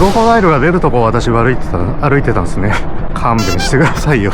ロコダイルが出るとこを私歩いてたんですね。勘弁してくださいよ。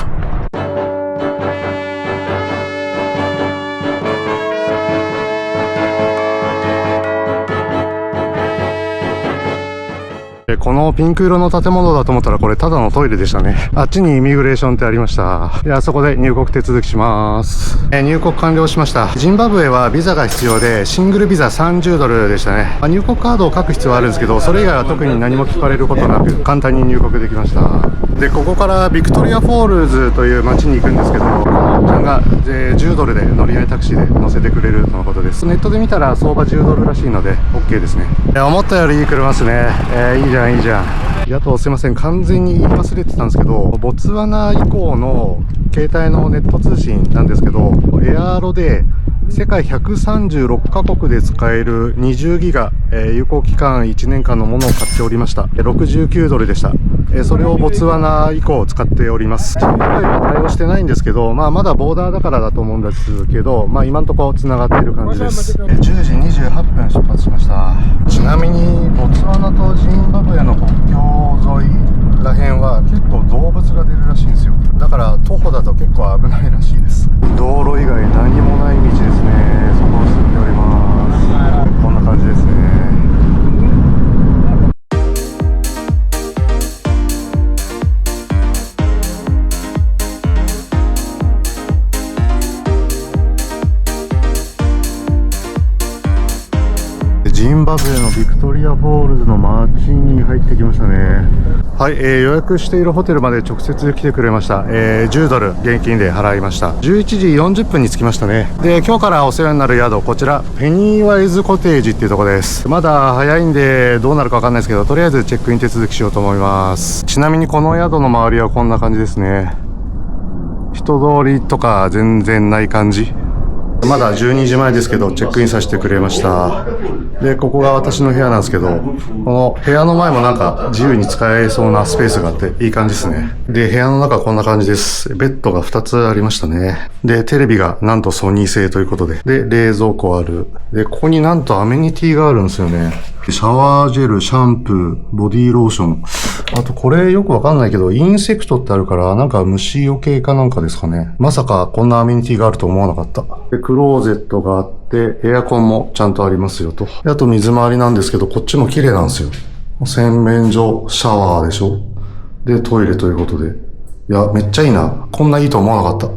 このピンク色の建物だと思ったらこれただのトイレでしたね。あっちにイミグレーションってありました。で、あそこで入国手続きします。入国完了しました。ジンバブエはビザが必要で、シングルビザ30ドルでしたね。入国カードを書く必要はあるんですけど、それ以外は特に何も聞かれることなく、簡単に入国できました。で、ここからビクトリアフォールズという街に行くんですけど、このちゃんが10ドルで乗り合いタクシーで乗せてくれるとのことです。ネットで見たら相場10ドルらしいので OK ですね。思ったよりいい車ですね。いいじゃんいいじゃん。あとすいません、完全に言い忘れてたんですけど、ボツワナ以降の携帯のネット通信なんですけど、エアーロで世界136カ国で使える20ギガ、有効期間1年間のものを買っておりました。69ドルでした。それをボツワナ以降使っております。ジンバブエは対応してないんですけど、まだボーダーだからだと思うんですけど、今のところ繋がっている感じです。10時28分出発しました。ちなみにボツワナとジンバブエの国境沿いらへんは結構動物が出るらしいんですよ。だから徒歩だと結構危ないらしいです。道路以外何もない道ですね。そこを進んでおります。こんな感じですね。ジンバブエのビクトリアフォールズの街に入ってきましたね。はい、予約しているホテルまで直接来てくれました。10ドル現金で払いました。11時40分に着きましたね。で、今日からお世話になる宿、こちらペニーワイズコテージっていうところです。まだ早いんでどうなるかわかんないですけど、とりあえずチェックイン手続きしようと思います。ちなみにこの宿の周りはこんな感じですね。人通りとか全然ない感じ。まだ12時前ですけどチェックインさせてくれました。で、ここが私の部屋なんですけど、この部屋の前もなんか自由に使えそうなスペースがあっていい感じですね。で、部屋の中こんな感じです。ベッドが2つありましたね。で、テレビがなんとソニー製ということで。で、冷蔵庫ある。で、ここになんとアメニティがあるんですよね。シャワージェル、シャンプー、ボディーローション。あとこれよくわかんないけど、インセクトってあるから、なんか虫除けかなんかですかね。まさかこんなアメニティがあると思わなかった。で、クローゼットがあって、エアコンもちゃんとありますよと。で、あと水回りなんですけど、こっちも綺麗なんですよ。洗面所、シャワーでしょ。で、トイレということで。いや、めっちゃいいな。こんないいと思わなかった。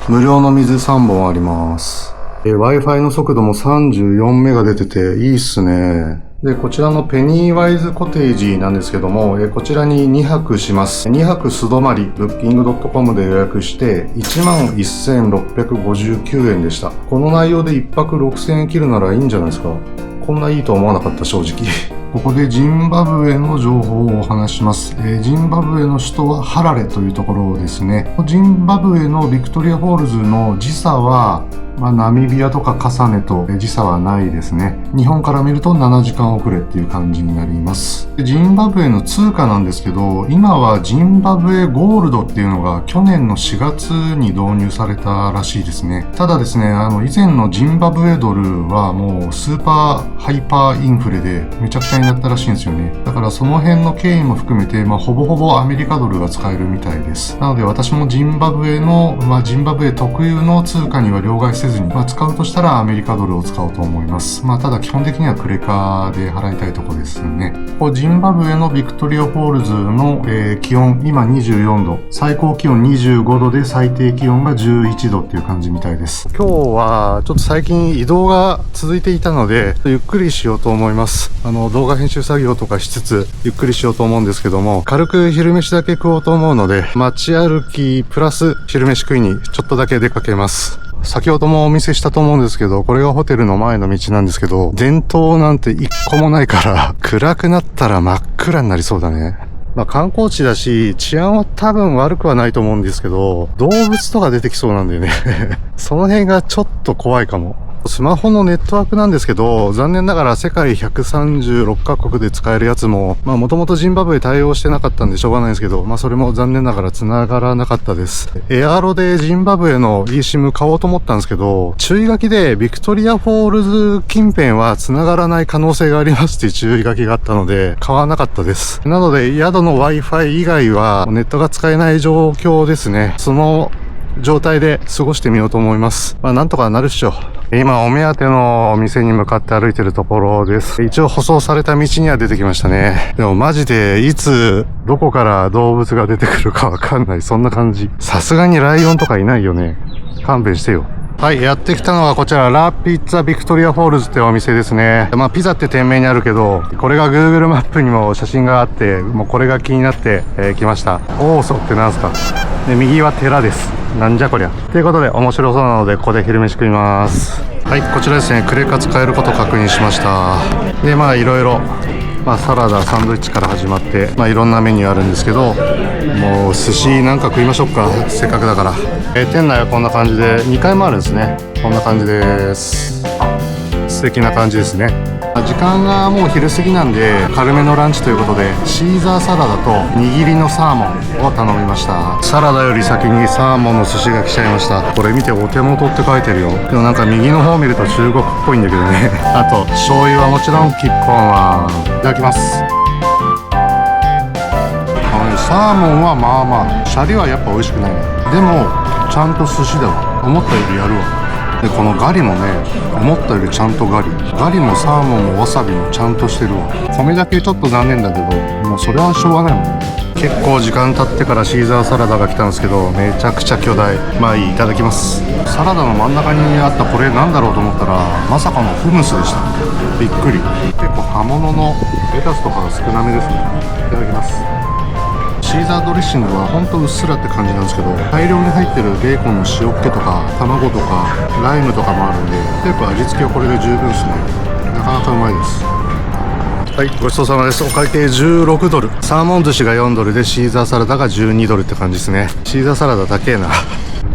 無料の水3本あります。Wi-Fi の速度も34メガ出てていいっすね。で、こちらのペニーワイズコテージなんですけども、こちらに2泊します。2泊素泊まり、booking.com で予約して、11,659 円でした。この内容で1泊6,000円切るならいいんじゃないですか。こんないいと思わなかった、正直。ここでジンバブエの情報をお話します。ジンバブエの首都はハラレというところですね。ジンバブエのビクトリアフォールズの時差は、ナミビアとかカサネと時差はないですね。日本から見ると7時間遅れっていう感じになります。ジンバブエの通貨なんですけど、今はジンバブエゴールドっていうのが去年の4月に導入されたらしいですね。ただですね、以前のジンバブエドルはもうスーパーハイパーインフレでめちゃくちゃになったらしいんですよね。だからその辺の経緯も含めて、ほぼほぼアメリカドルが使えるみたいです。なので私もジンバブエの、ジンバブエ特有の通貨には両替せずに、使うとしたらアメリカドルを使おうと思います。ただ基本的にはクレカで払いたいところですね。ジンバブエのビクトリアフォールズの、気温、今24度。最高気温25度で最低気温が11度っていう感じみたいです。今日はちょっと最近移動が続いていたので、ゆっくりしようと思います。動画編集作業とかしつつ、ゆっくりしようと思うんですけども、軽く昼飯だけ食おうと思うので、街歩きプラス昼飯食いにちょっとだけ出かけます。先ほどもお見せしたと思うんですけど、これがホテルの前の道なんですけど、電灯なんて一個もないから、暗くなったら真っ暗になりそうだね。観光地だし、治安は多分悪くはないと思うんですけど、動物とか出てきそうなんだよね。その辺がちょっと怖いかも。スマホのネットワークなんですけど、残念ながら世界136カ国で使えるやつも、もともとジンバブエ対応してなかったんでしょうがないんですけど、それも残念ながら繋がらなかったです。エアロでジンバブエの eSIM 買おうと思ったんですけど、注意書きでビクトリアフォールズ近辺は繋がらない可能性がありますっていう注意書きがあったので、買わなかったです。なので、宿の Wi-Fi 以外はネットが使えない状況ですね。その状態で過ごしてみようと思います。なんとかなるっしょ。今、お目当てのお店に向かって歩いてるところです。一応舗装された道には出てきましたね。でもマジで、いつ、どこから動物が出てくるかわかんない。そんな感じ。さすがにライオンとかいないよね。勘弁してよ。はい、やってきたのはこちら、ラ・ピッツァ・ビクトリア・フォールズってお店ですね。ピザって店名にあるけど、これが Google マップにも写真があって、もうこれが気になって、来ました。オーソってなんすか？で、右は寺です。なんじゃこりゃ。ということで、面白そうなので、ここで昼飯食います。はい、こちらですね、クレカ使えること確認しました。で、いろいろ、サラダ、サンドイッチから始まって、いろんなメニューあるんですけど、もう寿司なんか食いましょうか。せっかくだから。店内はこんな感じで、2階もあるんですね。こんな感じです。素敵な感じですね。時間がもう昼過ぎなんで、軽めのランチということで、シーザーサラダと握りのサーモンを頼みました。サラダより先にサーモンの寿司が来ちゃいました。これ見て、お手元って書いてるよ。でもなんか右の方見ると中国っぽいんだけどね。あと、醤油はもちろんキッコンは。いただきます。サーモンはシャリはやっぱ美味しくないね。でも、ちゃんと寿司だわ。思ったよりやるわ。で、このガリもね、思ったよりちゃんとガリもサーモンもわさびもちゃんとしてるわ。米だけちょっと残念だけど、もうそれはしょうがないもんね。結構時間経ってからシーザーサラダが来たんですけど、めちゃくちゃ巨大。いただきます。サラダの真ん中にあったこれなんだろうと思ったら、まさかのフムスでした。びっくり。結構葉物のレタスとかが少なめですね。いただきます。シーザードレッシングはほんとうっすらって感じなんですけど、大量に入ってるベーコンの塩っ気とか卵とかライムとかもあるんで、結構味付けはこれで十分ですね。なかなかうまいです。はい、ごちそうさまです。お会計16ドル。サーモン寿司が4ドルでシーザーサラダが12ドルって感じですね。シーザーサラダ高えな。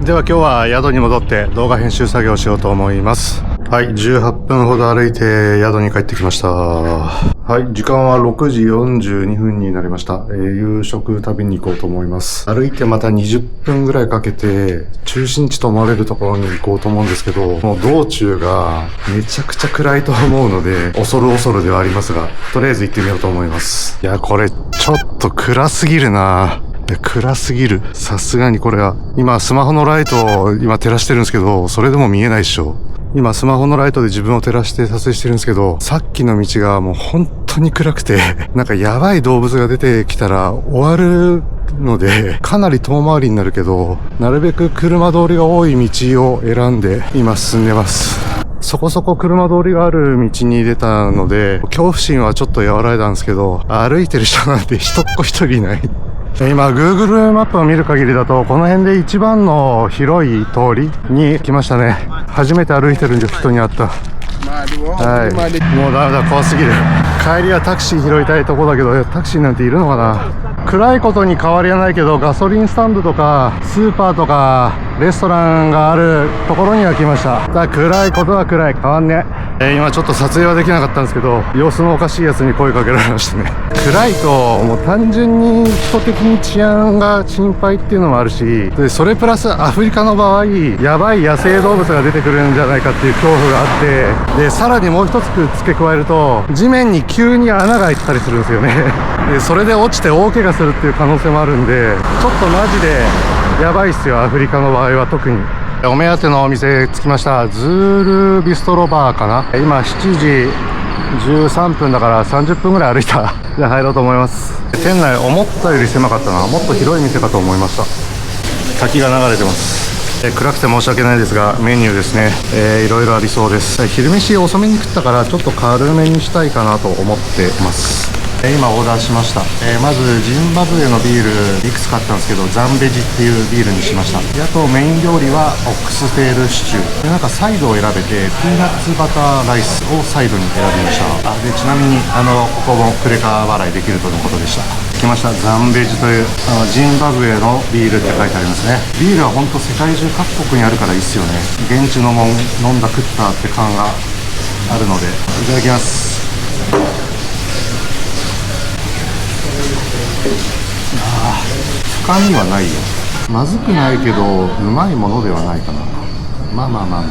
では今日は宿に戻って動画編集作業をしようと思います。はい、18分ほど歩いて宿に帰ってきました。はい、時間は6時42分になりました。夕食食べに行こうと思います。歩いてまた20分ぐらいかけて、中心地と思われるところに行こうと思うんですけど、もう道中がめちゃくちゃ暗いと思うので、恐る恐るではありますが、とりあえず行ってみようと思います。いや、これちょっと暗すぎるな。暗すぎる。さすがにこれは。今スマホのライトを今照らしてるんですけど、それでも見えないっしょ。今スマホのライトで自分を照らして撮影してるんですけど、さっきの道がもう本当に暗くて、なんかやばい動物が出てきたら終わるので、かなり遠回りになるけど、なるべく車通りが多い道を選んで今進んでます。そこそこ車通りがある道に出たので、恐怖心はちょっと和らいだんですけど、歩いてる人なんて一っ子一人いない。今 Google マップを見る限りだと、この辺で一番の広い通りに来ましたね。初めて歩いてるんで人に会った。はい、もうダメだ、怖すぎる。帰りはタクシー拾いたいとこだけど、タクシーなんているのかな。暗いことに変わりはないけど、ガソリンスタンドとかスーパーとかレストランがあるところには来ました。だから暗いことは暗い、変わんね。今ちょっと撮影はできなかったんですけど、様子のおかしいやつに声かけられましたね。暗いともう単純に人的に治安が心配っていうのもあるし、でそれプラスアフリカの場合、やばい野生動物が出てくるんじゃないかっていう恐怖があって、でさらにもう一つ付け加えると、地面に急に穴が開いてたりするんですよね。でそれで落ちて大怪我するっていう可能性もあるんで、ちょっとマジでやばいっすよ、アフリカの場合は特に。お目当てのお店着きました。ズールビストロバーかな。今7時13分だから30分ぐらい歩いた。じゃあ入ろうと思います。店内思ったより狭かったな。もっと広い店かと思いました。滝が流れてます。暗くて申し訳ないですが、メニューですね、いろいろありそうです。昼飯遅めに食ったからちょっと軽めにしたいかなと思ってます。今オーダーしました。まずジンバブエのビールいくつかあったんですけど、ザンベジっていうビールにしました。であとメイン料理はオックステールシチューで、なんかサイドを選べてピーナッツバターライスをサイドに選びました。でちなみにここもクレカ払いできるとのことでした。来ました。ザンベジというジンバブエのビールって書いてありますね。ビールは本当世界中各国にあるからいいっすよね。現地のもん飲んだ食ったって感があるので、いただきます。深みはないよ。まずくないけどうまいものではないかな。まあまあまあま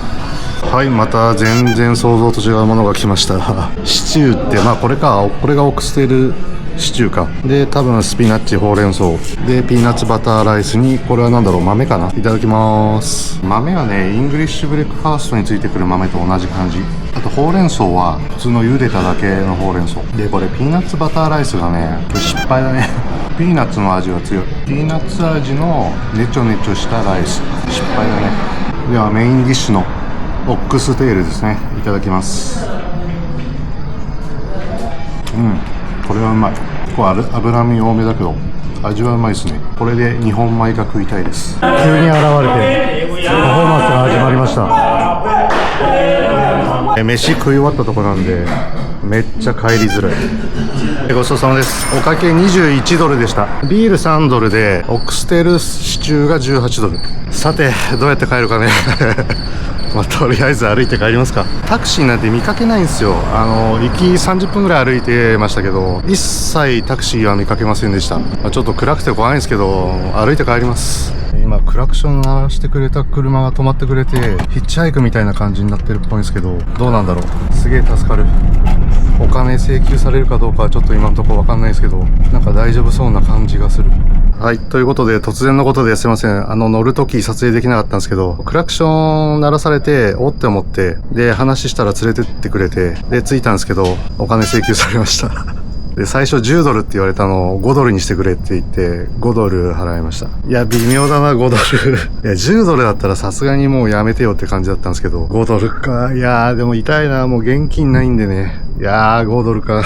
あ。はい、また全然想像と違うものが来ました。シチューってこれか、これがオックステールシチューか。で多分スピナッチ、ほうれん草でピーナッツバターライスに、これは何だろう、豆かな。いただきます。豆はね、イングリッシュブレックファーストについてくる豆と同じ感じ。あとほうれん草は普通の茹でただけのほうれん草で、これピーナッツバターライスがね、これ失敗だね。ピーナッツの味が強い。ピーナッツ味のネチョネチョしたライス、失敗だね。ではメインディッシュのオックステールですね、いただきます。これはうまい。これ脂身多めだけど味はうまいですね。これで日本米が食いたいです。急に現れてパフォーマンスが始まりました。飯食い終わったとこなんでめっちゃ帰りづらい。ごちそうさまです。お会計21ドルでした。ビール3ドルでオックステールシチューが18ドル。さてどうやって帰るかね。とりあえず歩いて帰りますか。タクシーなんて見かけないんですよ。行き30分ぐらい歩いてましたけど、一切タクシーは見かけませんでした。ちょっと暗くて怖いんですけど歩いて帰ります。今クラクション鳴らしてくれた車が止まってくれて、ヒッチハイクみたいな感じになってるっぽいんですけど、どうなんだろう。すげえ助かる。お金請求されるかどうかはちょっと今のところわかんないですけど、なんか大丈夫そうな感じがする。はい。ということで、突然のことですいません。乗るとき撮影できなかったんですけど、クラクション鳴らされて、おって思って、で、話したら連れてってくれて、で、着いたんですけど、お金請求されました。で、最初10ドルって言われたのを5ドルにしてくれって言って、5ドル払いました。いや、微妙だな、5ドル。いや、10ドルだったらさすがにもうやめてよって感じだったんですけど、5ドルか。いやー、でも痛いな、もう現金ないんでね。いやー、5ドルか。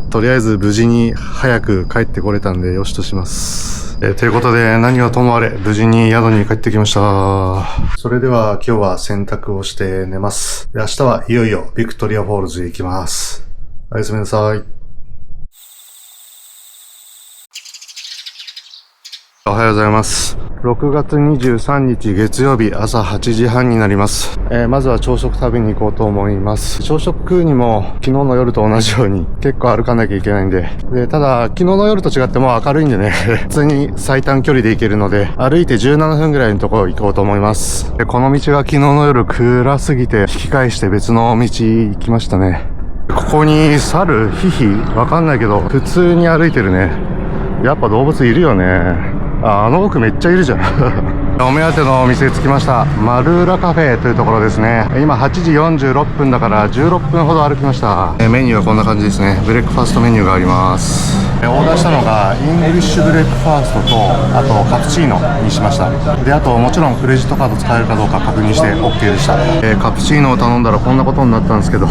とりあえず無事に早く帰ってこれたんで、よしとします。ということで、何はともあれ、無事に宿に帰ってきました。それでは今日は洗濯をして寝ます。で、明日はいよいよビクトリアフォールズへ行きます。おやすみなさい。おはようございます。6月23日月曜日朝8時半になります。まずは朝食食べに行こうと思います。朝食食うにも昨日の夜と同じように結構歩かなきゃいけないんで。ただ昨日の夜と違ってもう明るいんでね、普通に最短距離で行けるので、歩いて17分ぐらいのところ行こうと思います。この道が昨日の夜暗すぎて引き返して別の道行きましたね。ここに猿、ヒヒわかんないけど普通に歩いてるね。やっぱ動物いるよね。あの奥めっちゃいるじゃん。お目当てのお店着きました。マルーラカフェというところですね。今8時46分だから16分ほど歩きました。メニューはこんな感じですね。ブレックファーストメニューがあります。オーダーしたのがイングリッシュブレックファーストと、あとカプチーノにしました。で、あともちろんクレジットカード使えるかどうか確認して OK でした。カプチーノを頼んだらこんなことになったんですけど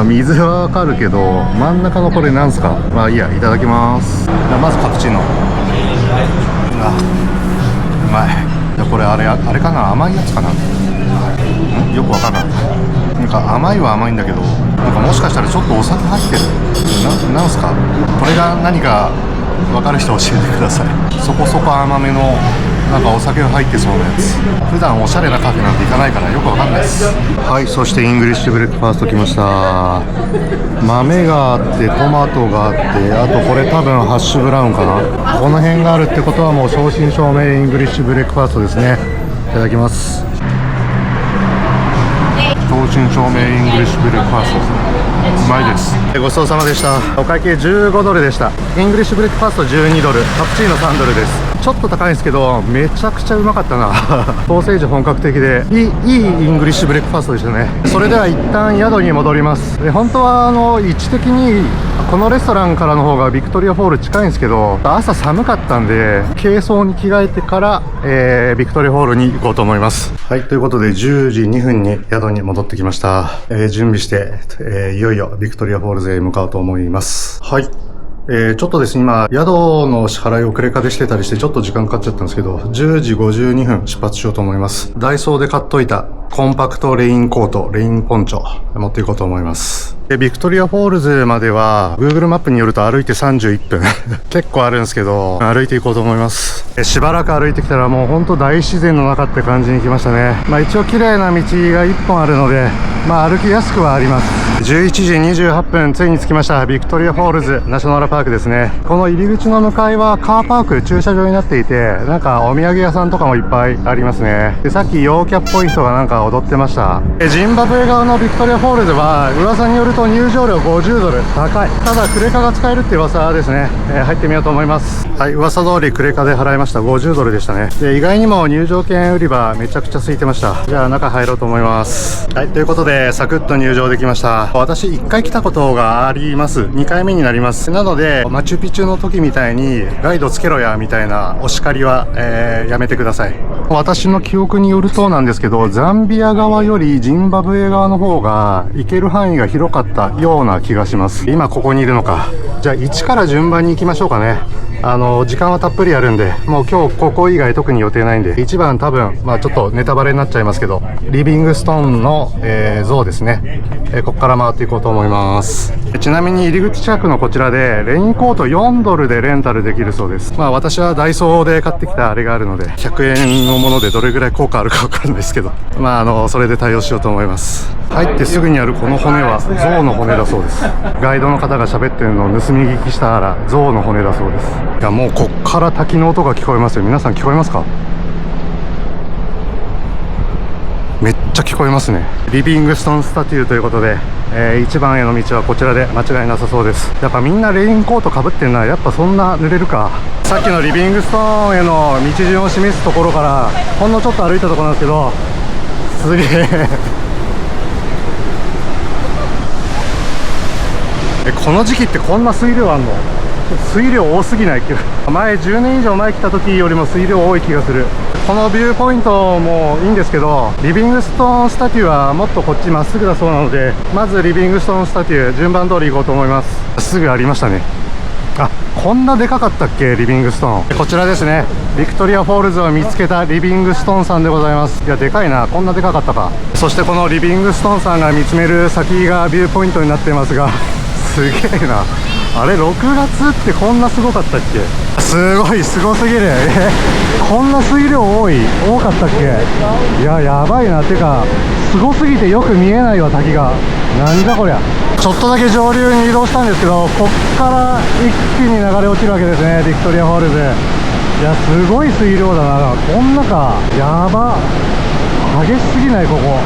水はわかるけど真ん中のこれなんすか。いいや、いただきます。まずカプチーノ。うまい。これあれかな、甘いやつかな。よくわかんない。なんか甘いは甘いんだけど、なんかもしかしたらちょっとお酒入ってる。なんすかこれが。何かわかる人教えてください。そこそこ甘めのなんかお酒が入ってそうなやつ。普段おしゃれなカフェなんて行かないからよくわかんないです。はい、そしてイングリッシュブレックファースト来ました。豆があってトマトがあって、あとこれ多分ハッシュブラウンかな。この辺があるってことはもう正真正銘イングリッシュブレックファーストですね。いただきます。正真正銘イングリッシュブレックファースト、うまいです。ごちそうさまでした。お会計15ドルでした。イングリッシュブレックファースト12ドル、カプチーノ3ドルです。ちょっと高いんですけどめちゃくちゃうまかったなソーセージ本格的でいいイングリッシュブレックファーストでしたね。それでは一旦宿に戻ります。本当は位置的にこのレストランからの方がビクトリアフォール近いんですけど、朝寒かったんで軽装に着替えてから、ビクトリアフォールに行こうと思います。はい、ということで10時2分に宿に戻ってきました。準備して、いよいよビクトリアフォールズへ向かうと思います。はい。ちょっとですね、今、宿の支払いをクレカでしてたりして、ちょっと時間かかっちゃったんですけど、10時52分出発しようと思います。ダイソーで買っといたコンパクトレインコート、レインポンチョ、持っていこうと思います。ビクトリアフォールズまでは、Google マップによると歩いて31分。結構あるんですけど、歩いていこうと思います。しばらく歩いてきたらもうほんと大自然の中って感じに来ましたね。一応綺麗な道が1本あるので、歩きやすくはあります。11時28分、ついに着きました。ビクトリアフォールズナショナルパークですね。この入り口の向かいはカーパーク、駐車場になっていて、なんかお土産屋さんとかもいっぱいありますね。で、さっき陽キャっぽい人がなんか踊ってました。ジンバブエ側のビクトリアフォールズは噂によると入場料50ドル、高い。ただクレカが使えるって噂ですね。入ってみようと思います。はい、噂通りクレカで払いました。50ドルでしたね。で、意外にも入場券売り場めちゃくちゃ空いてました。じゃあ中入ろうと思います。はい、ということでサクッと入場できました。私1回来たことがあります。2回目になります。なのでマチュピチュの時みたいにガイドつけろやみたいなお叱りは、やめてください。私の記憶によるとなんですけど、ザンビア側よりジンバブエ側の方が行ける範囲が広かったような気がします。今ここにいるのか。じゃあ1から順番に行きましょうかね。時間はたっぷりあるんで、もう今日ここ以外特に予定ないんで、1番多分、ちょっとネタバレになっちゃいますけど、リビングストーンの、像ですね。ここから回っていこうと思います。ちなみに入り口近くのこちらで、レインコート4ドルでレンタルできるそうです。私はダイソーで買ってきたあれがあるので、100円のものでどれぐらい効果あるかわかんないですけど、それで対応しようと思います。入ってすぐにあるこの骨は、象の骨だそうです。ガイドの方が喋ってるのを盗み聞きしたら、象の骨だそうです。いや、もうこっから滝の音が聞こえますよ。皆さん聞こえますか？めっちゃ聞こえますね。リビングストンスタチューということで、1番への道はこちらで間違いなさそうです。やっぱみんなレインコートかぶってんな。やっぱそんな濡れるか。さっきのリビングストーンへの道順を示すところからほんのちょっと歩いたところなんですけど、すげえこの時期ってこんな水量あんの？水量多すぎない？前10年以上前来た時よりも水量多い気がする。このビューポイントもいいんですけど、リビングストーンスタチューはもっとこっちまっすぐだそうなので、まずリビングストーンスタチュー順番通り行こうと思います。すぐありましたね。あ、こんなでかかったっけ、リビングストーン。こちらですね。ビクトリアフォールズを見つけたリビングストーンさんでございます。いや、でかいな。こんなでかかったか。そしてこのリビングストーンさんが見つめる先がビューポイントになっていますが、すげえな。あれ、6月ってこんなすごかったっけ？すごい、すごすぎる。こんな水量多かったっけ？いや、やばいな。てか、すごすぎてよく見えないわ、滝が。なんだこりゃ。ちょっとだけ上流に移動したんですけど、こっから一気に流れ落ちるわけですね、ビクトリアフォールズ。いや、すごい水量だな。こんなか。やば。激しすぎない、ここ。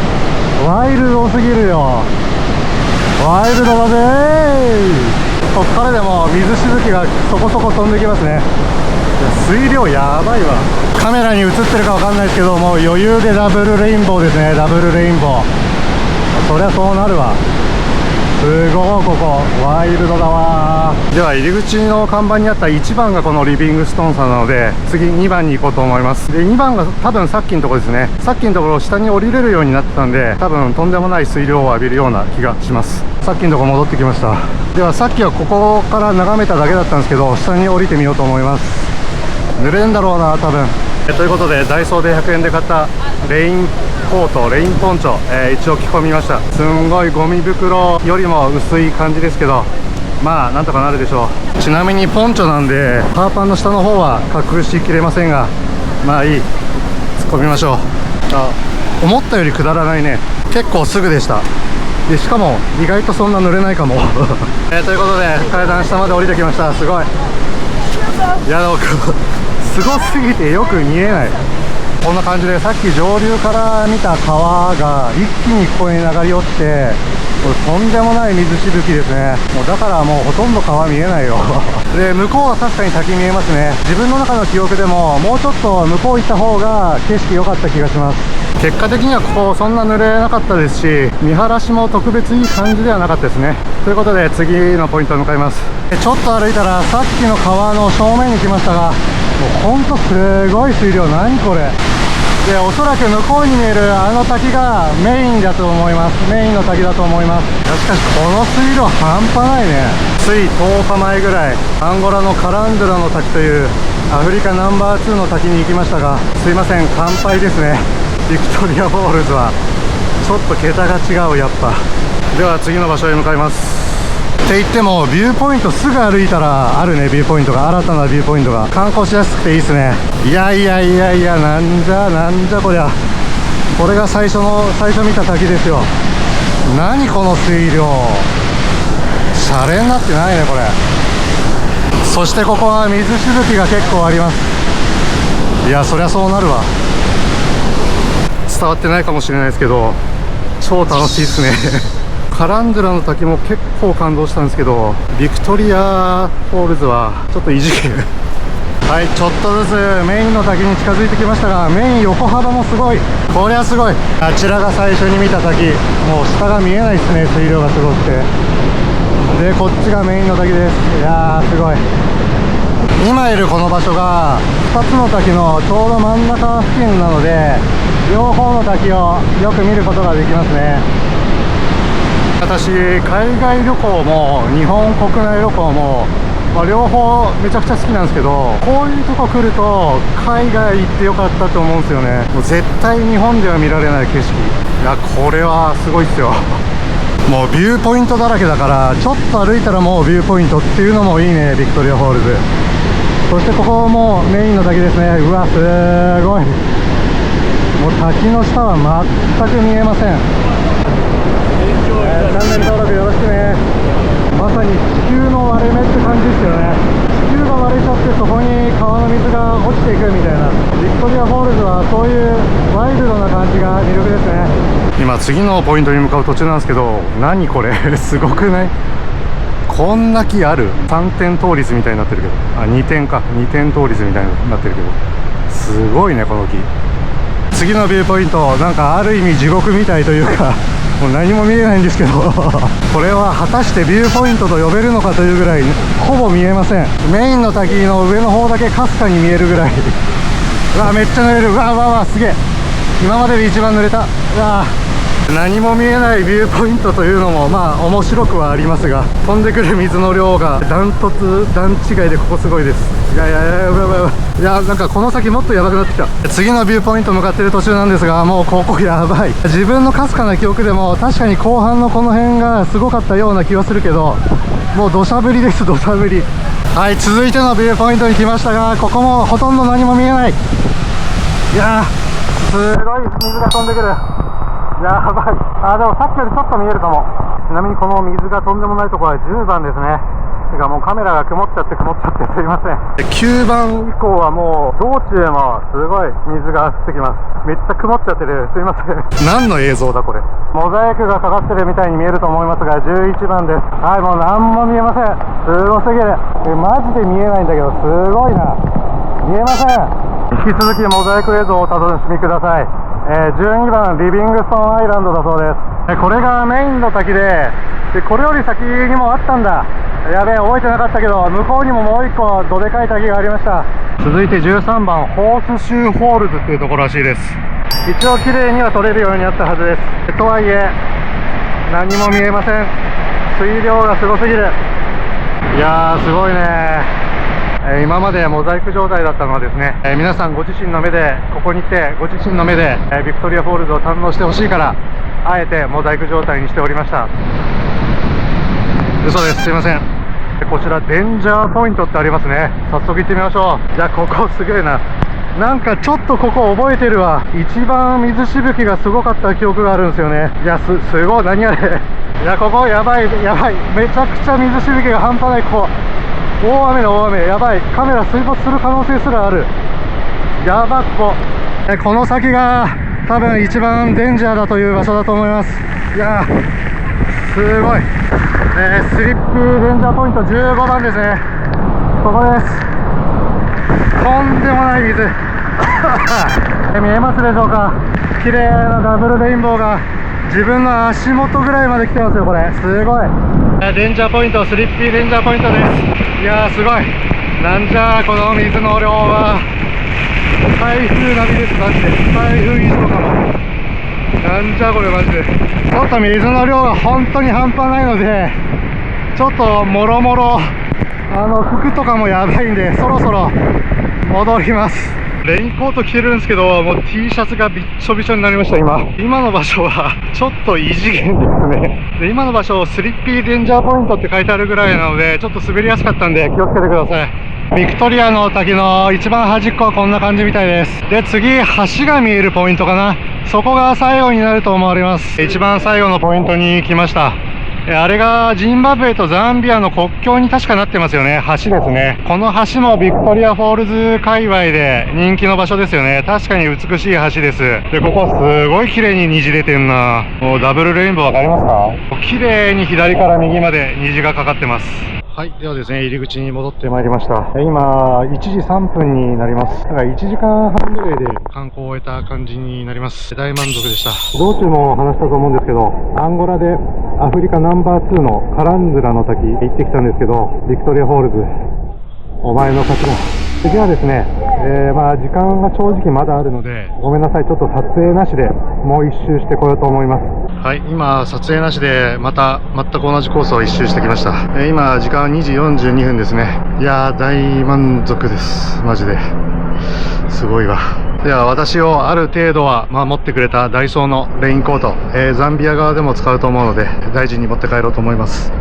ワイルドすぎるよ。ワイルドだぜー。こっからでも水しぶきがそこそこ飛んできますね。水量やばいわ。カメラに映ってるかわかんないですけど、もう余裕でダブルレインボーですね。ダブルレインボー。そりゃそうなるわ。すごい、ここワイルドだわ。では入り口の看板にあった1番がこのリビングストーンさんなので、次2番に行こうと思います。で、2番が多分さっきのところですね。さっきのところ下に降りれるようになってたんで、多分とんでもない水量を浴びるような気がします。さっきのところ戻ってきました。ではさっきはここから眺めただけだったんですけど、下に降りてみようと思います。濡れるんだろうな、多分。ということでダイソーで100円で買ったレインコート、レインポンチョ、一応着込みました。すんごいゴミ袋よりも薄い感じですけど、なんとかなるでしょう。ちなみにポンチョなんでパーパンの下の方は隠しきれませんが、いい、突っ込みましょう。思ったより下らないね。結構すぐでした。でしかも意外とそんな濡れないかもということで階段下まで降りてきました。すごい。いや、でもすごすぎてよく見えない。こんな感じでさっき上流から見た川が一気にここに流れ寄って、これとんでもない水しぶきですね。もうだからもうほとんど川見えないよで向こうは確かに滝見えますね。自分の中の記憶でももうちょっと向こう行った方が景色良かった気がします。結果的にはここそんな濡れなかったですし、見晴らしも特別いい感じではなかったですね。ということで次のポイントに向かいます。ちょっと歩いたらさっきの川の正面に来ましたが、もうほんとすごい水量。何これ。でおそらく向こうに見えるあの滝がメインだと思います。メインの滝だと思います。しかしこの水量半端ないね。つい10日前ぐらいアンゴラのカランドゥラの滝というアフリカナンバー2の滝に行きましたが、すいません、乾杯ですね。ビクトリアフォールズはちょっと桁が違うやっぱ。では次の場所へ向かいます。って言ってもビューポイントすぐ歩いたらあるね。ビューポイントが、新たなビューポイントが観光しやすくていいですね。いやいやいやいや、なんじゃこりゃ。これが最初見た滝ですよ。何この水量、シャレになってないねこれ。そしてここは水しぶきが結構あります。いやそりゃそうなるわ。伝わってないかもしれないですけど超楽しいですねカランドゥラの滝も結構感動したんですけど、ビクトリアフォールズはちょっと異次元はい、ちょっとずつメインの滝に近づいてきましたが、メイン横幅もすごい。こりゃすごい。あちらが最初に見た滝、もう下が見えないですね、水量がすごくて。でこっちがメインの滝です。いやーすごい。今いるこの場所が2つの滝のちょうど真ん中付近なので、両方の滝をよく見ることができますね。私海外旅行も日本国内旅行も、両方めちゃくちゃ好きなんですけど、こういうとこ来ると海外行ってよかったと思うんですよね。もう絶対日本では見られない景色。いやこれはすごいっすよもうビューポイントだらけだから、ちょっと歩いたらもうビューポイントっていうのもいいね、ビクトリアフォールズ。そしてここもメインの滝ですね。うわすごい。もう滝の下は全く見えません。チャンネル登録よろしくね。まさに地球の割れ目って感じですよね。地球が割れちゃってそこに川の水が落ちていくみたいな。ビクトリアフォールズはそういうワイルドな感じが魅力ですね。今次のポイントに向かう途中なんですけど、何これすごくない？こんな木ある？ 3 点倒立みたいになってるけど、2点か、2点倒立みたいになってるけど、すごいねこの木。次のビューポイント、なんかある意味地獄みたいというかもう何も見えないんですけどこれは果たしてビューポイントと呼べるのかというぐらいほぼ見えません。メインの滝の上の方だけかすかに見えるぐらい。うわめっちゃ濡れる。うわすげえ。今までで一番濡れた。うわ何も見えないビューポイントというのもまあ面白くはありますが、飛んでくる水の量が段違いでここすごいです。いやなんかこの先もっとやばくなってきた。次のビューポイント向かってる途中なんですが、もうここやばい。自分のかすかな記憶でも確かに後半のこの辺がすごかったような気はするけど、もう土砂降りです、土砂降り。はい、続いてのビューポイントに来ましたが、ここもほとんど何も見えない。いやーすごい水が飛んでくる。やばい。でもさっきよりちょっと見えるかも。ちなみにこの水がとんでもないところは10番ですね。てかもうカメラが曇っちゃってすいません。9番以降はもう道中もすごい水が降ってきます。めっちゃ曇っちゃってる。すいません何の映像だこれ。モザイクがかかってるみたいに見えると思いますが、11番です。はい、もう何も見えません。すごすぎる。マジで見えないんだけど、すごいな。見えません。引き続きモザイク映像をお楽しみください。12番リビングストーンアイランドだそうです。これがメインの滝で、これより先にもあったんだ。やべえ、覚えてなかったけど、向こうにももう1個どでかい滝がありました。続いて13番ホースシューホールズっていうところらしいです。一応綺麗には撮れるようになったはずです。とはいえ何も見えません。水量がすごすぎる。いやーすごいね。今までモザイク状態だったのはですね、皆さんご自身の目でここに来てご自身の目で、ビクトリアフォールズを堪能してほしいからあえてモザイク状態にしておりました。嘘です、すいません。こちらデンジャーポイントってありますね。早速行ってみましょう。いやここすげえな。なんかちょっとここ覚えてるわ。一番水しぶきがすごかった記憶があるんですよね。いやすごい。何あれいやここやばいやばい。めちゃくちゃ水しぶきが半端ない。ここ大雨の大雨、やばい。カメラ水没する可能性すらある。やばっ。この先が多分一番デンジャーだという場所だと思います。いやすごい、スリップレンジャーポイント15番ですね。ここです。とんでもない水見えますでしょうか。綺麗なダブルレインボーが自分の足元ぐらいまで来てますよ。これすごい。レンジャーポイント、スリッピーレンジャーポイントです。いやーすごい。なんじゃこの水の量は。台風並みです。マジで台風以上かも。なんじゃこれマジで。ちょっと水の量が本当に半端ないので、ちょっともろもろ服とかもやばいんで、そろそろ戻ります。レインコート着てるんですけど、もう T シャツがびっちょびちょになりました。今の場所はちょっと異次元ですね。で、今の場所スリッピーレンジャーポイントって書いてあるぐらいなので、ちょっと滑りやすかったんで気をつけてください。ビクトリアの滝の一番端っこはこんな感じみたいです。で、次橋が見えるポイントかな。そこが最後になると思われます。一番最後のポイントに来ました。あれがジンバブエとザンビアの国境に確かなってますよね。橋ですね。この橋もビクトリアフォールズ界隈で人気の場所ですよね。確かに美しい橋です。で、ここすごい綺麗に虹出てんな。もうダブルレインボーわかりますか？綺麗に左から右まで虹がかかってます。はい。ではですね、入り口に戻ってまいりました。今、1時3分になります。だから1時間半ぐらいで観光を終えた感じになります。大満足でした。道中も話したと思うんですけど、アンゴラでアフリカナンバー2のカランズラの滝行ってきたんですけど、ビクトリアフォールズ、お前の勝ちだ。次はですね、時間が正直まだあるので、ごめんなさい、ちょっと撮影なしでもう一周してこようと思います。はい、今撮影なしでまた全く同じコースを一周してきました。今時間2時42分ですね。いやー大満足です。マジですごいわ。では私をある程度は守ってくれたダイソーのレインコート、ザンビア側でも使うと思うので大事に持って帰ろうと思います。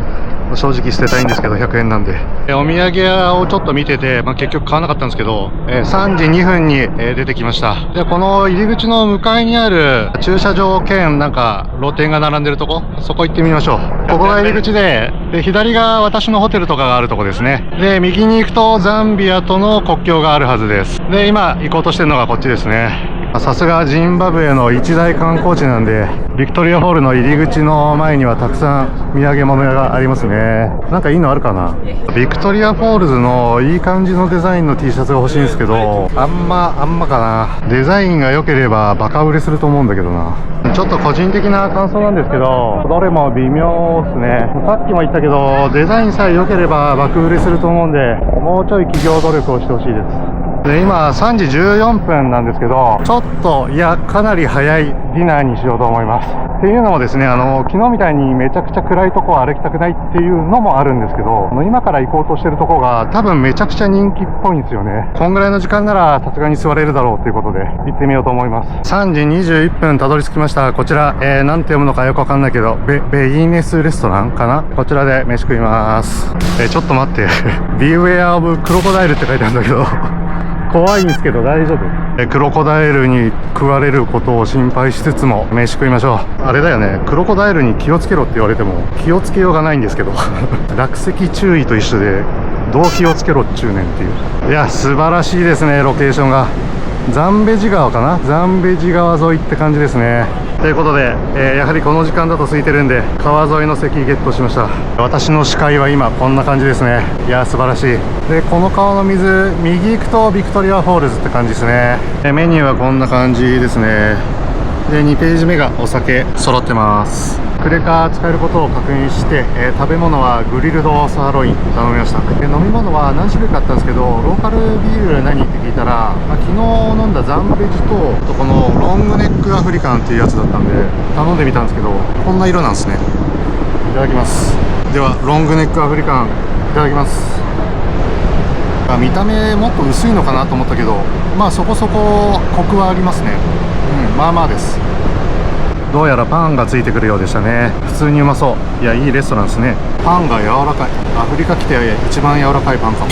正直捨てたいんですけど100円なんで。お土産屋をちょっと見てて、結局買わなかったんですけど、3時2分に出てきました。で、この入り口の向かいにある駐車場兼なんか露店が並んでるとこ、そこ行ってみましょう。ここが入り口で、左が私のホテルとかがあるとこですね。で、右に行くとザンビアとの国境があるはずです。で、今行こうとしてるのがこっちですね。さすがジンバブエの一大観光地なんで、ビクトリアホールの入り口の前にはたくさん土産物屋がありますね。なんかいいのあるかな。ビクトリアフォールズのいい感じのデザインの T シャツが欲しいんですけど、あんまかな。デザインが良ければバカ売れすると思うんだけどな。ちょっと個人的な感想なんですけど、どれも微妙ですね。さっきも言ったけど、デザインさえ良ければ爆売れすると思うんで、もうちょい企業努力をしてほしいです。で、今3時14分なんですけど、ちょっとかなり早いディナーにしようと思います。っていうのもですね、昨日みたいにめちゃくちゃ暗いとこを歩きたくないっていうのもあるんですけど、今から行こうとしてるとこが多分めちゃくちゃ人気っぽいんですよね。こんぐらいの時間ならさすがに座れるだろうということで行ってみようと思います。3時21分たどり着きました。こちら、なんて読むのかよくわかんないけど、ベギネスレストランかな。こちらで飯食います。ちょっと待ってBeware of クロコダイルって書いてあるんだけど怖いんですけど大丈夫？クロコダイルに食われることを心配しつつも飯食いましょう。あれだよね、クロコダイルに気をつけろって言われても気をつけようがないんですけど落石注意と一緒でどう気をつけろっちゅうねんっていう。いや素晴らしいですね。ロケーションがザンベジ川かな。ザンベジ川沿いって感じですね。ということで、やはりこの時間だと空いてるんで川沿いの席ゲットしました。私の視界は今こんな感じですね。いや素晴らしい。でこの川の水右行くとビクトリアフォールズって感じですね。メニューはこんな感じですね。で2ページ目がお酒揃ってます。クレカ使えることを確認して、食べ物はグリルドサーロイン頼みました。飲み物は何種類かあったんですけど、ローカルビール何って聞いたら、昨日飲んだザンベジとこのロングネックアフリカンっていうやつだったんで頼んでみたんですけど、こんな色なんですね。いただきます。ではロングネックアフリカンいただきます。見た目もっと薄いのかなと思ったけど、そこそこコクはありますね。まあまあです。どうやらパンがついてくるようでしたね。普通にうまそう。いやいいレストランですね。パンが柔らかい。アフリカ来て一番柔らかいパンかも。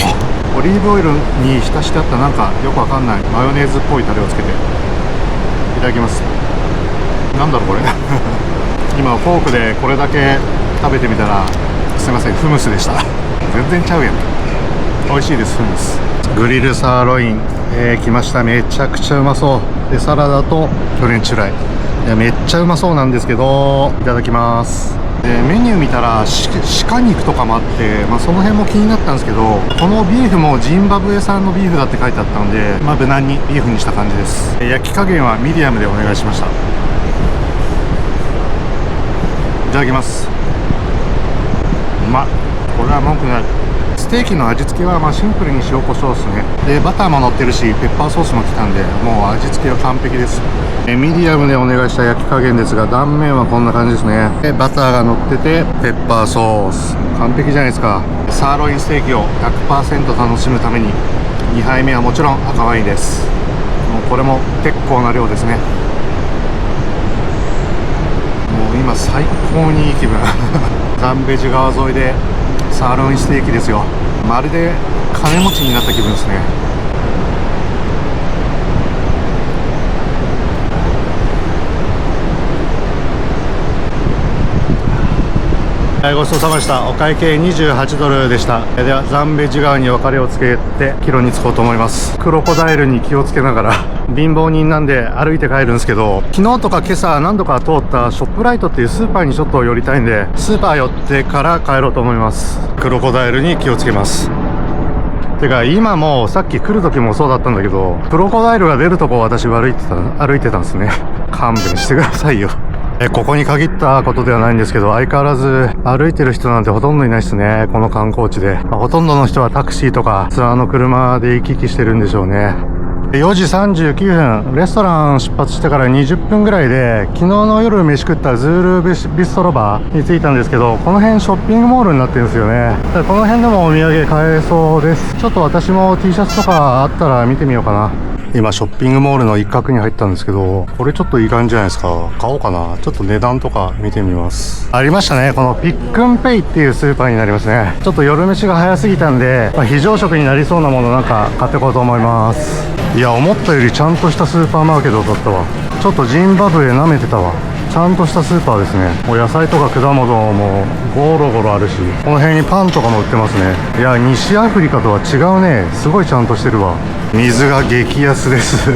オリーブオイルに浸してあったなんかよくわかんないマヨネーズっぽいタレをつけていただきます。なんだろうこれ今フォークでこれだけ食べてみたら、すいませんフムスでした全然ちゃうやん。美味しいです。フムスグリルサーロイン、来ました。めちゃくちゃうまそう。でサラダとフレンチフライ、いやめっちゃうまそうなんですけど、いただきます。でメニュー見たら鹿肉とかもあって、その辺も気になったんですけど、このビーフもジンバブエ産のビーフだって書いてあったので、無難にビーフにした感じです。焼き加減はミディアムでお願いしました。いただきます。うまっ。これは文句ない。ステーキの味付けはシンプルに塩コショウですね。でバターも乗ってるし、ペッパーソースも来たんで、もう味付けは完璧です。ミディアムでお願いした焼き加減ですが、断面はこんな感じですね。でバターが乗ってて、ペッパーソース完璧じゃないですか。サーロインステーキを 100% 楽しむために2杯目はもちろん赤ワインです。もうこれも結構な量ですね。もう今最高にいい気分ザンベジ川沿いでサーロインステーキですよ。まるで金持ちになった気分ですね。ごちそうさまでした。お会計28ドルでした。ではザンベジ川に別れをつけて帰路に着こうと思います。クロコダイルに気をつけながら貧乏人なんで歩いて帰るんですけど、昨日とか今朝何度か通ったショップライトっていうスーパーにちょっと寄りたいんで、スーパー寄ってから帰ろうと思います。クロコダイルに気をつけます。てか今もさっき来る時もそうだったんだけど、クロコダイルが出るとこを私歩いてたんですね。勘弁してくださいよ。ここに限ったことではないんですけど、相変わらず歩いてる人なんてほとんどいないですね、この観光地で。ほとんどの人はタクシーとかツアーの車で行き来してるんでしょうね。4時39分、レストラン出発してから20分ぐらいで、昨日の夜飯食ったズールビストロバーに着いたんですけど、この辺ショッピングモールになってるんですよね。この辺でもお土産買えそうです。ちょっと私も T シャツとかあったら見てみようかな。今ショッピングモールの一角に入ったんですけど、これちょっといい感じじゃないですか。買おうかな。ちょっと値段とか見てみます。ありましたね、このピックンペイっていうスーパーになりますね。ちょっと夜飯が早すぎたんで、非常食になりそうなものなんか買っていこうと思います。いや、思ったよりちゃんとしたスーパーマーケットだったわ。ちょっとジンバブエ舐めてたわ。ちゃんとしたスーパーですね。もう野菜とか果物もゴロゴロあるし、この辺にパンとかも売ってますね。いや、西アフリカとは違うね。すごいちゃんとしてるわ。水が激安です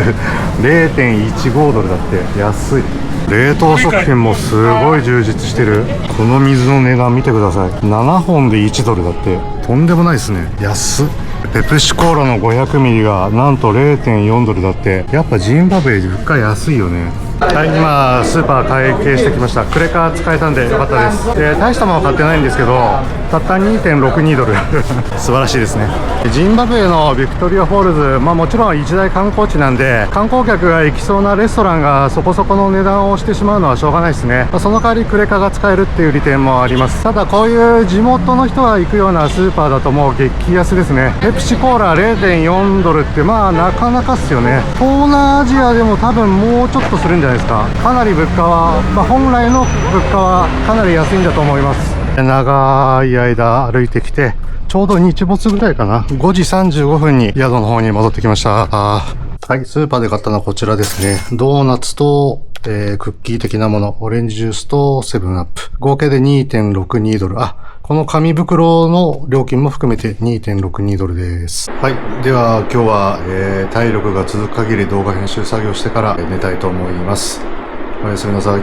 0.15 ドルだって。安い。冷凍食品もすごい充実してる。この水の値段見てください。7本で1ドルだって。とんでもないですね。安っ。ペプシコーラの500ミリがなんと 0.4 ドルだって。やっぱジンバブエ物価安いよね。はい、今スーパー会計してきました。クレカ使えたんでよかったです。大したもの買ってないんですけど、たった 2.62 ドル素晴らしいですね。ジンバブエのビクトリアフォールズ、もちろん一大観光地なんで、観光客が行きそうなレストランがそこそこの値段をしてしまうのはしょうがないですね。その代わりクレカが使えるっていう利点もあります。ただこういう地元の人が行くようなスーパーだともう激安ですね。ペプシコーラ 0.4 ドルってなかなかっすよね。東南アジアでも多分もうちょっとするんじゃないですか。かなり物価は、本来の物価はかなり安いんだと思います。長い間歩いてきて、ちょうど日没ぐらいかな。5時35分に宿の方に戻ってきました。はい、スーパーで買ったのはこちらですね。ドーナツと、クッキー的なもの、オレンジジュースとセブンアップ。合計で 2.62 ドル。この紙袋の料金も含めて 2.62 ドルです。はい。では今日は、体力が続く限り動画編集作業してから寝たいと思います。おやすみなさい。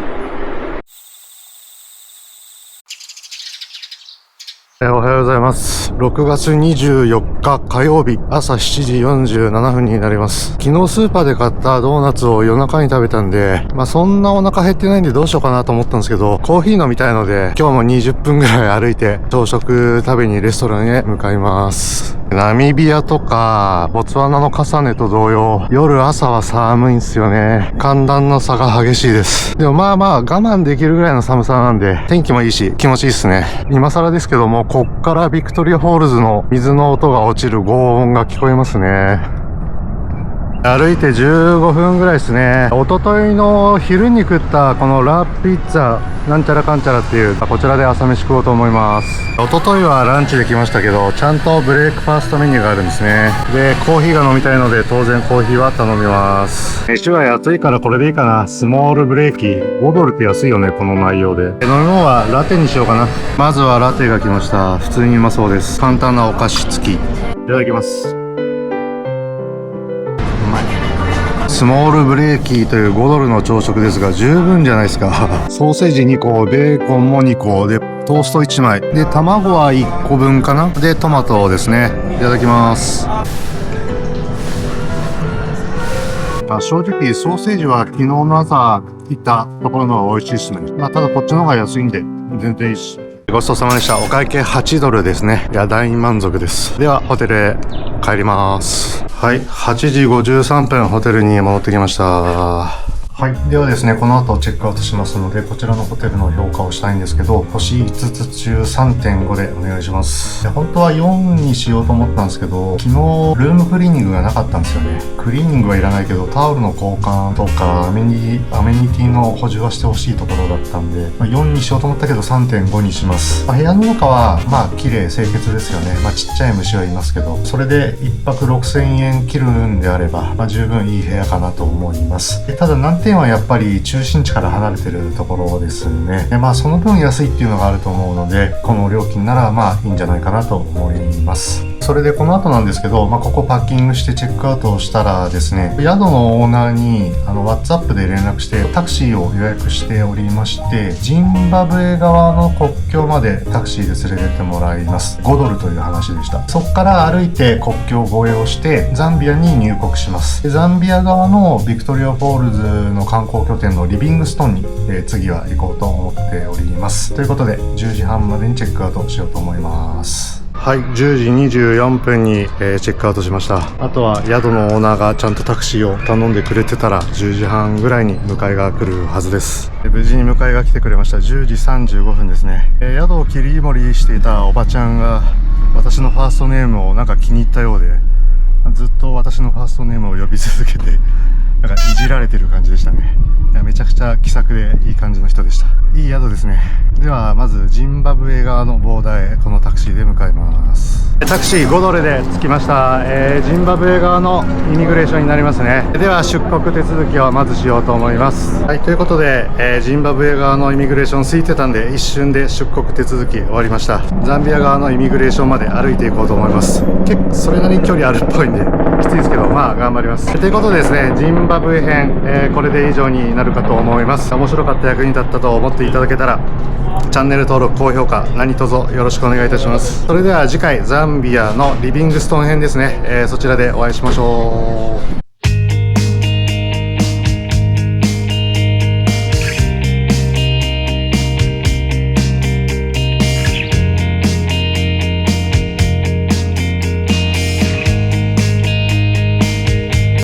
おはようございます。6月24日火曜日朝7時47分になります。昨日スーパーで買ったドーナツを夜中に食べたんで、そんなお腹減ってないんでどうしようかなと思ったんですけど、コーヒー飲みたいので今日も20分ぐらい歩いて朝食食べにレストランへ向かいます。ナミビアとかボツワナのカサネと同様、夜朝は寒いんですよね。寒暖の差が激しいです。でも我慢できるぐらいの寒さなんで、天気もいいし気持ちいいですね。今更ですけども、こっからビクトリアフォールズの水の音が落ちる轟音が聞こえますね。歩いて15分ぐらいですね。一昨日の昼に食ったこのラピッツァなんちゃらかんちゃらっていう、こちらで朝飯食おうと思います。一昨日はランチで来ましたけど、ちゃんとブレイクファーストメニューがあるんですね。で、コーヒーが飲みたいので当然コーヒーは頼みます。飯は安いからこれでいいかな。スモールブレーキ5ドルって安いよね、この内容で。飲み物はラテにしようかな。まずはラテが来ました。普通にうまそうです。簡単なお菓子付き。いただきます。スモールブレーキという$5の朝食ですが十分じゃないですか。ソーセージ2個、ベーコンも2個で、トースト1枚で、卵は1個分かな。でトマトですね。いただきます。正直ソーセージは昨日の朝行ったところの方が美味しいですね。ただこっちの方が安いんで全然いいし。ごちそうさまでした。お会計$8ですね。いや、大満足です。ではホテルへ帰ります。はい、8時53分ホテルに戻ってきました。はい。ではですね、この後チェックアウトしますので、こちらのホテルの評価をしたいんですけど、星5つ中 3.5 でお願いします。本当は4にしようと思ったんですけど、昨日ルームクリーニングがなかったんですよね。クリーニングはいらないけど、タオルの交換とかアメニティの補充はしてほしいところだったんで、4にしようと思ったけど 3.5 にします。部屋の中は、綺麗清潔ですよね。ちっちゃい虫はいますけど、それで1泊6000円切るんであれば、十分いい部屋かなと思います。ただ難点はやっぱり中心地から離れてるところですね。その分安いっていうのがあると思うので、この料金ならいいんじゃないかなと思います。それでこの後なんですけど、ここパッキングしてチェックアウトをしたらですね、宿のオーナーにWhatsApp で連絡してタクシーを予約しておりまして、ジンバブエ側の国境までタクシーで連れてってもらいます。$5という話でした。そこから歩いて国境越えをしてザンビアに入国します。ザンビア側のビクトリアフォールズの観光拠点のリビングストンに、次は行こうと思っております。ということで10時半までにチェックアウトしようと思います。はい、10時24分に、チェックアウトしました。あとは宿のオーナーがちゃんとタクシーを頼んでくれてたら10時半ぐらいに迎えが来るはずです。無事に迎えが来てくれました。10時35分ですね。宿を切り盛りしていたおばちゃんが私のファーストネームを気に入ったようで、ずっと私のファーストネームを呼び続けていじられてる感じでしたね。めちゃくちゃ気さくでいい感じの人でした。いい宿ですね。ではまずジンバブエ側のボーダーへこのタクシーで向かいます。タクシー$5で着きました。ジンバブエ側のイミグレーションになりますね。では出国手続きをまずしようと思います。はい、ということで、ジンバブエ側のイミグレーション空いてたんで一瞬で出国手続き終わりました。ザンビア側のイミグレーションまで歩いていこうと思います。結構それなりに距離あるっぽいんできついですけど、頑張ります。ということでですね、ジンバブエ編、これで以上になるかと思います。面白かった、役に立ったと思っていただけたらチャンネル登録、高評価何卒よろしくお願いいたします。それでは次回ザンビアのリビングストン編ですね、そちらでお会いしましょう。